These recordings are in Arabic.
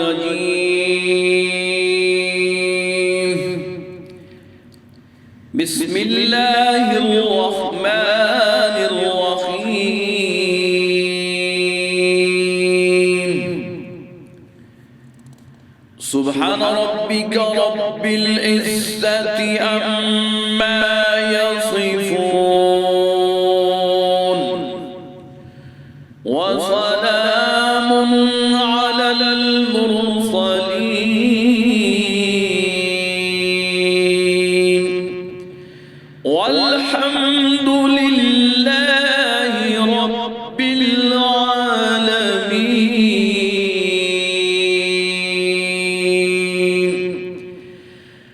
الرجيم. بسم الله الرحمن الرحيم. سبحان ربك رب العزة عما يصفون وسلام على المرسلين والحمد لله رب العالمين.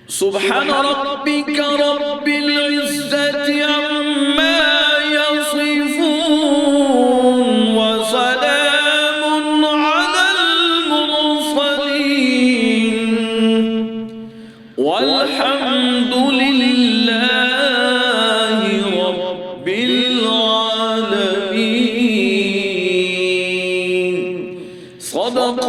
سبحان ربك رب العزة عما يصفون وسلام على المرسلين والحمد لله رب العالمين. صدق